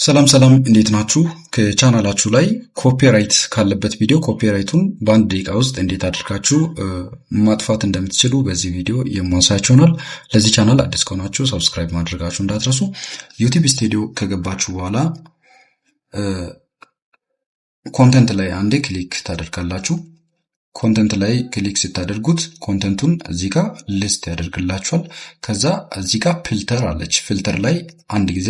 ሰላም እንዴት ናችሁ? ከቻናላችሁ ላይ ኮፒራይት ካለበት ቪዲዮ ኮፒራይቱን በአንድ ደቂቃ ውስጥ እንዴት አድርጋችሁ ማጥፋት እንደምትችሉ በዚህ ቪዲዮ የማሳያችሁ ይሆናል። ለዚህ ቻናል አዲስ ከሆናችሁ ሰብስክራይብ ማድረጋችሁ እንዳትረሱ። ዩቲዩብ ስቱዲዮ ከገባችሁ በኋላ ኮንተንት ላይ አንዴ ክሊክ ታደርጋላችሁ። ኮንተንት ላይ ክሊክ ስታደርጉት ኮንተንቱን እዚህ ጋር ሊስት ያደርግላችኋል። ከዛ እዚህ ጋር ፊልተር አለች። ፊልተር ላይ አንድ ጊዜ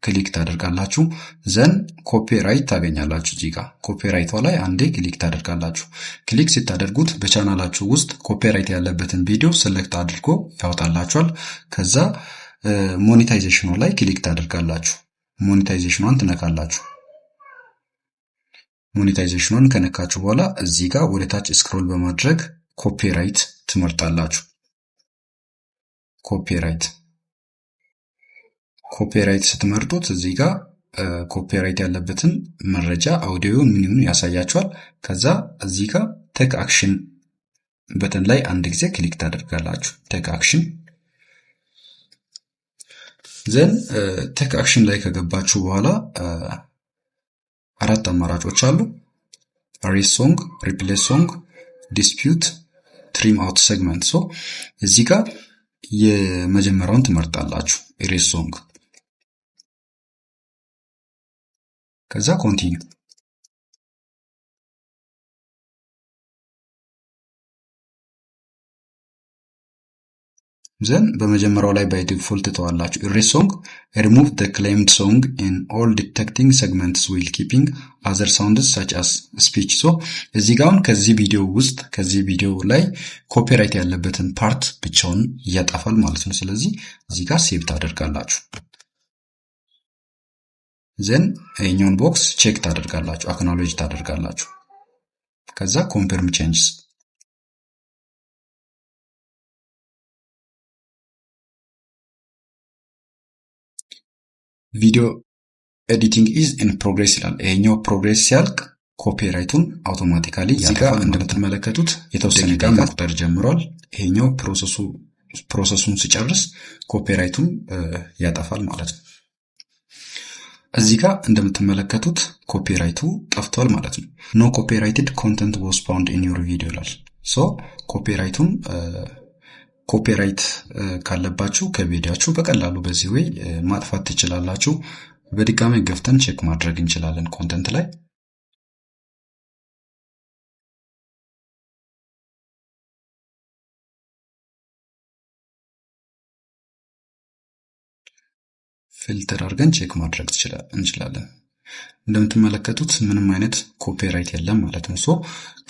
ክሊክ ታደርጋላችሁ። ዘን ኮፒራይት ታገኛላችሁ። እዚህ ጋር ኮፒራይቷ ላይ አንዴ ክሊክ ታደርጋላችሁ። ክሊክ ስታደርጉት በቻናላችሁ ውስጥ ኮፒራይት ያለበትን ቪዲዮ ሴሌክት አድርጎ ያወጣላችኋል። ከዛ ሞኔታይዜሽኑ ላይ ክሊክ ታደርጋላችሁ። ሞኔታይዜሽኗን ትነካላችሁ። ሞኔታይዜሽኗን ከነካችሁ በኋላ እዚህ ጋር ወደ ታች ስክሮል በማድረግ ኮፒራይት ትመርጣላችሁ። ኮፒራይት ስትመርጡት እዚህ ጋር ኮፒራይት ያለበትን መረጃ አውዲዮ ምንም ያሳያችኋል። ከዛ እዚህ ጋር ቴክ አክሽን በተን ላይ አንድ ጊዜ ክሊክ ታደርጋላችሁ። ቴክ አክሽን ዘን ቴክ አክሽን ላይ ከገባችሁ በኋላ አራት አማራጮች አሉ። ኢሬዝ ሶንግ፣ ሪፕሌስ ሶንግ፣ ዲስፒዩት፣ ትሪም አውት ሴግመንት። እዚህ ጋር የመጀመሪያውን ትመርጣላችሁ፣ ኢሬዝ ሶንግ። ከዛ ኮንቲኒው። ዘን በመጀመሪያው ላይ ባይ ዲፎልት ተዋላችሁ ኢሬዝ ሶንግ remove the claimed song in all detecting segments while keeping other sounds such as speech. እዚህ ጋር ከዚህ ቪዲዮ ላይ ኮፒራይት ያለበትን ፓርት ብቻውን ያጠፋል ማለት ነው። ስለዚህ እዚህ ጋር ሴቭ ታደርጋላችሁ። ዘን ይሄኛውን ቦክስ ቼክ ታደርጋላችሁ፣ አክኖሎጅ ታደርጋላችሁ። ከዛ ኮንፈርም ቼንጅስ። ቪዲዮ ኤዲቲንግ ኢዝ ኢን ፕሮግሬስ ይላል። ይሄኛው ፕሮግሬስ ሲያልቅ ኮፒራይቱን አውቶማቲካሊ እዚህ ጋር እንደምትመለከቱት የተወሰነ ደቂቃ መቁጠር ጀምሯል። ይሄኛው ፕሮሰሱን ሲጨርስ ኮፒራይቱን ያጠፋል ማለት ነው። እዚህ ጋር እንደምትመለከቱት ኮፒራይቱ ጠፍቷል ማለት ነው። ኖ ኮፒራይትድ ኮንተንት ዋዝ ፋውንድ ኢን ዩር ቪዲዮ ይላል። ኮፒራይት ካለባችሁ ከቪዲዮአችሁ በቀላሉ በዚህ ወይ ማጥፋት ትችላላችሁ። በድጋሚ ገፍተን ቼክ ማድረግ እንችላለን ኮንተንት ላይ። ፊልተር አድርገን ቼክ ማድረግ እንችላለን። እንደምትመለከቱት ምንም አይነት ኮፒራይት የለም ማለት ነው።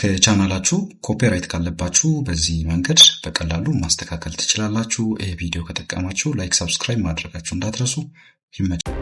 ከቻናላችሁ ኮፒራይት ካለባችሁ በዚህ መንገድ በቀላሉ ማስተካከል ትችላላችሁ። ይሄ ቪዲዮ ከጠቀማችሁ ላይክ፣ ሰብስክራይብ ማድረጋችሁ እንዳትረሱ። ይመቻችሁ።